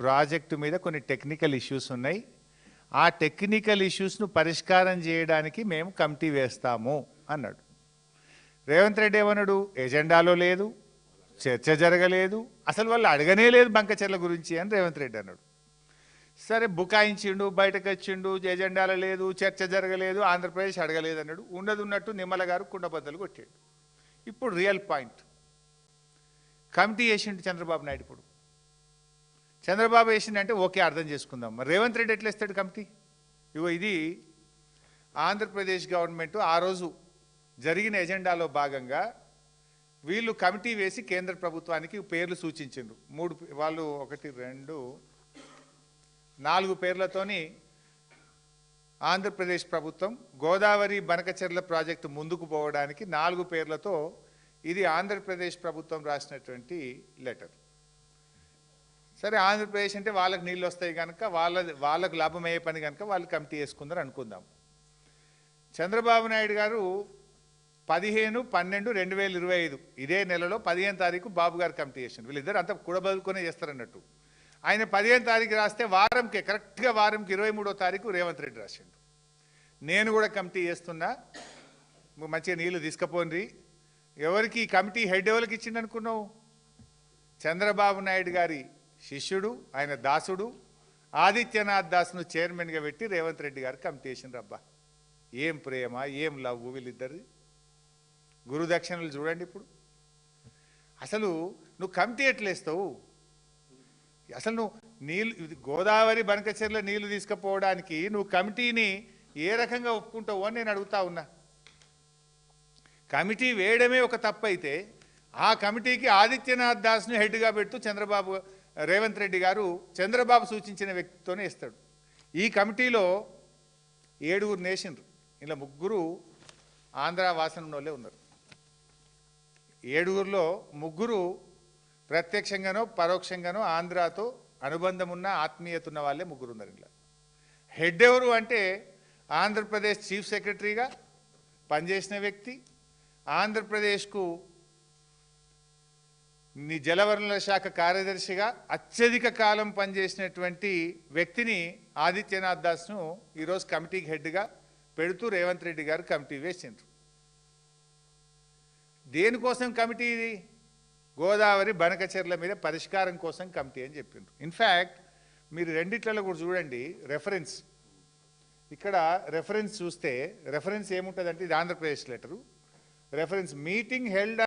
Project మీద కొన్ని technical issues ఉన్నాయి. ఆ టెక్నికల్ ఇష్యూస్ను పరిష్కారం చేయడానికి మేము కమిటీ వేస్తాము అన్నాడు. రేవంత్ రెడ్డి ఏమన్నాడు? ఎజెండాలో లేదు, చర్చ జరగలేదు, అసలు వాళ్ళు అడగనే లేదు బంకచెర్ల గురించి అని రేవంత్ రెడ్డి అన్నాడు. సరే బుకాయించిండు, బయటకు వచ్చిండు, ఎజెండాలో లేదు, చర్చ జరగలేదు, ఆంధ్రప్రదేశ్ అడగలేదు అన్నాడు. ఉన్నది ఉన్నట్టు నిమ్మల గారు కుండబద్దలు కొట్టాడు. ఇప్పుడు రియల్ పాయింట్, కమిటీ వేసిండు చంద్రబాబు నాయుడు. ఇప్పుడు చంద్రబాబు వేసిండంటే ఓకే, అర్థం చేసుకుందాం. మరి రేవంత్ రెడ్డి ఎట్లా ఇస్తాడు కమిటీ? ఇది ఆంధ్రప్రదేశ్ గవర్నమెంట్ ఆ రోజు జరిగిన ఎజెండాలో భాగంగా వీళ్ళు కమిటీ వేసి కేంద్ర ప్రభుత్వానికి పేర్లు సూచించిండ్రు. వాళ్ళు 1, 2, 4 పేర్లతోని ఆంధ్రప్రదేశ్ ప్రభుత్వం గోదావరి బనకచెర్ల ప్రాజెక్టు ముందుకు పోవడానికి 4 పేర్లతో ఇది ఆంధ్రప్రదేశ్ ప్రభుత్వం రాసినటువంటి లెటర్. సరే, ఆంధ్రప్రదేశ్ అంటే వాళ్ళకి నీళ్ళు వస్తాయి కనుక వాళ్ళకు లాభమయ్యే పని కనుక వాళ్ళు కమిటీ వేసుకుందరు అనుకుందాం. చంద్రబాబు నాయుడు గారు 15/12/2025 ఇదే నెలలో 15వ తారీఖు బాబు గారు కమిటీ చేసిండు. వీళ్ళిద్దరు అంతా కూడబదులుకొనే చేస్తారన్నట్టు. ఆయన 15వ తారీఖు రాస్తే వారంకి కరెక్ట్గా 23వ తారీఖు రేవంత్ రెడ్డి రాసిండు. నేను కూడా కమిటీ చేస్తున్నా, మంచిగా నీళ్లు తీసుకుపోండి. ఎవరికి ఈ కమిటీ హెడ్ ఎవరికి ఇచ్చిండు అనుకున్నావు? చంద్రబాబు నాయుడు గారి శిష్యుడు, ఆయన దాసుడు ఆదిత్యనాథ్ దాస్ను చైర్మన్గా పెట్టి రేవంత్ రెడ్డి గారు కమిటీ చేసిండ్రు. అబ్బా, ఏం ప్రేమ, ఏం లవ్ వీళ్ళిద్దరిది. గురుదక్షిణలు చూడండి. ఇప్పుడు అసలు నువ్వు కమిటీ ఎట్లేస్తావు? అసలు నువ్వు గోదావరి బనకచెర్ల నీళ్లు తీసుకుపోవడానికి నువ్వు కమిటీని ఏ రకంగా ఒప్పుకుంటావు అని నేను అడుగుతా ఉన్నా. కమిటీ వేయడమే ఒక తప్పు అయితే ఆ కమిటీకి ఆదిత్యనాథ్ దాస్ను హెడ్గా పెడుతూ రేవంత్ రెడ్డి గారు చంద్రబాబు సూచించిన వ్యక్తితోనే ఇస్తాడు. ఈ కమిటీలో 7 నేషన్లు, ఇలా 3 ఆంధ్ర వాసన వాళ్ళే ఉన్నారు. 7లో 3 ప్రత్యక్షంగానో పరోక్షంగానో ఆంధ్రాతో అనుబంధం ఉన్న ఆత్మీయత ఉన్న వాళ్ళే 3 ఉన్నారు. ఇలా హెడ్ ఎవరు అంటే ఆంధ్రప్రదేశ్ చీఫ్ సెక్రటరీగా పనిచేసిన వ్యక్తి, ఆంధ్రప్రదేశ్కు జలవనరుల శాఖ కార్యదర్శిగా అత్యధిక కాలం పనిచేసినటువంటి వ్యక్తిని ఆదిత్యనాథ్ దాస్ను ఈరోజు కమిటీకి హెడ్గా పెడుతూ రేవంత్ రెడ్డి గారు కమిటీ వేసిండ్రు. దేనికోసం కమిటీ? ఇది గోదావరి బనకచెర్ల మీద పరిష్కారం కోసం కమిటీ అని చెప్పిండ్రు. ఇన్ఫ్యాక్ట్ మీరు రెండిట్లలో కూడా చూడండి రెఫరెన్స్. ఇక్కడ రెఫరెన్స్ చూస్తే రెఫరెన్స్ ఏముంటుందంటే ఇది Andhra Pradesh letter. Reference meeting held